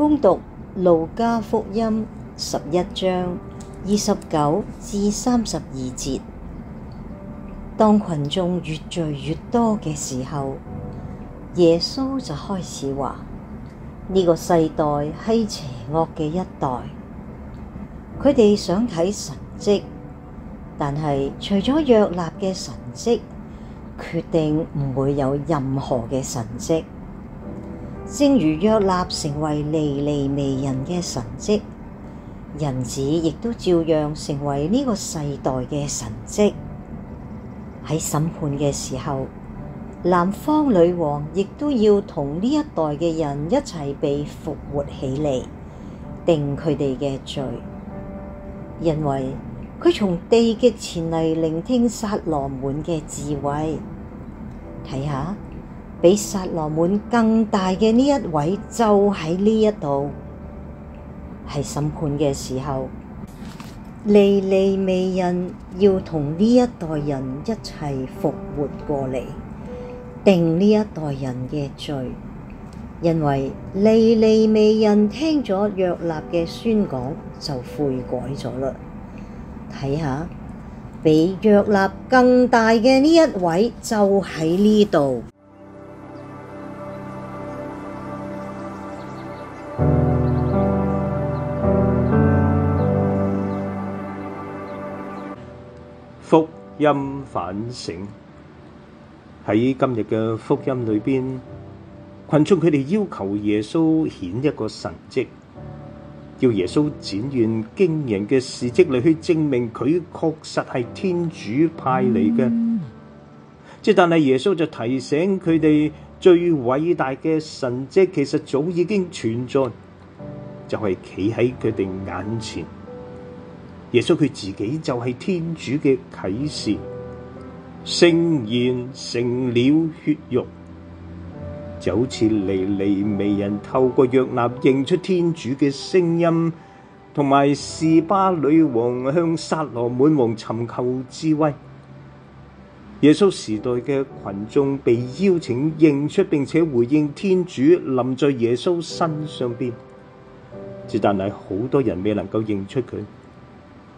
恭讀路加福音11章29至32節。當群眾越聚越多嘅時候，耶穌就開始話：呢個世代係邪惡嘅一代，佢哋想睇神蹟，但係除咗約納嘅神蹟，決定唔會有任何嘅神蹟。正如約納成為尼尼微人嘅神蹟，人子亦都照樣成為呢個世代嘅神蹟。喺審判嘅時候，南方女王亦都要同呢一代嘅人一齊被復活起嚟，定佢哋嘅罪，因為佢從地極前嚟聆聽撒羅滿嘅智慧。睇下，比撒羅滿更大嘅呢一位就喺呢一度。喺審判嘅時候，尼尼微人要同呢一代人一齊復活過嚟，定呢一代人嘅罪，因為尼尼微人聽咗約納嘅宣講就悔改咗啦。睇下，比約納更大嘅呢一位就喺呢度。福音反省。喺今日嘅福音裏邊，群眾佢哋要求耶穌顯一個神蹟，要耶穌展現驚人嘅事蹟嚟去證明佢確實係天主派嚟嘅。但係耶穌就提醒佢哋，最偉大嘅神蹟其實早已經存在，就係企喺佢哋眼前。耶穌佢自己就係天主嘅啟示，聖言成了血肉，就好似尼尼微人透過約納認出天主嘅聲音，同埋示巴女王向撒羅滿王尋求智慧。耶穌時代嘅群眾被邀請認出並且回應天主臨在耶穌身上邊，但係好多人未能夠認出佢。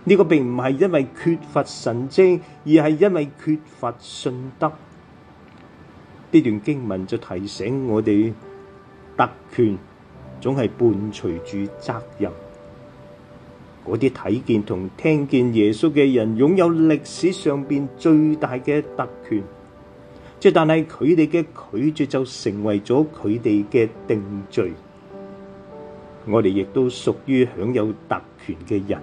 呢個並唔係因為缺乏神蹟，而係因為缺乏信德。呢段經文就提醒我哋，特權總係伴隨住責任。嗰啲睇見同聽見耶穌嘅人，擁有歷史上邊最大嘅特權，但係佢哋嘅拒絕就成為咗佢哋嘅定罪。我哋亦都屬於享有特權嘅人。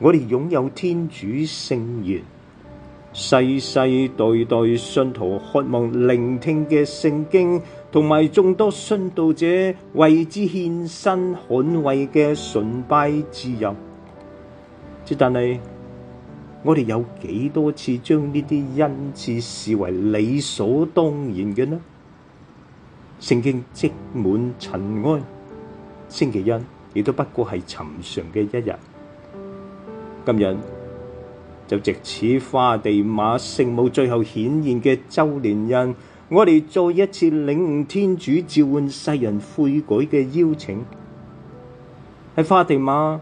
我哋擁有天主聖言，世世代代信徒渴望聆聽嘅聖經，同埋眾多殉道者為之獻身捍衛嘅崇拜自由。但係我哋有幾多次將呢啲恩賜視為理所當然嘅呢？聖經積滿塵埃，星期一亦都不過係尋常嘅一日。今日就藉此花地瑪聖母最後顯現嘅週年日，我哋再一次領悟天主召喚世人悔改嘅邀請。喺花地瑪，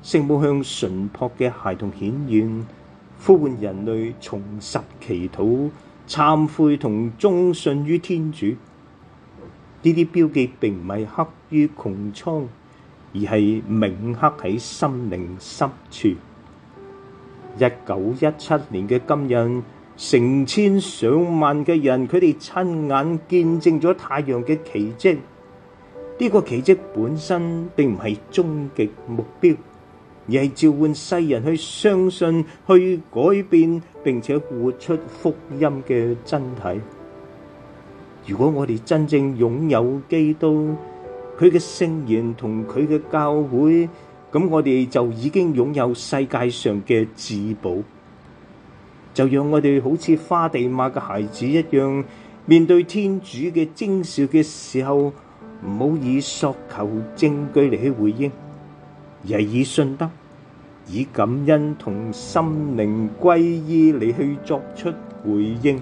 聖母向純樸嘅孩童顯現，呼喚人類重拾祈禱、懺悔同忠信於天主。呢啲標記並唔係刻於穹蒼，而係銘刻喺心靈深處。1917年嘅今日，成千上萬嘅人，佢哋親眼見證咗太陽嘅奇蹟。呢個奇蹟本身並唔係終極目標，而係召喚世人去相信、去改變，並且活出福音嘅真體。如果我哋真正擁有基督，佢嘅聖言同佢嘅教會，咁我哋就已經擁有世界上嘅至寶。就讓我哋好似花地瑪嘅孩子一樣，面對天主嘅徵兆嘅時候，唔好以索求證據嚟去回應，而係以信德、以感恩同心靈歸依嚟去作出回應。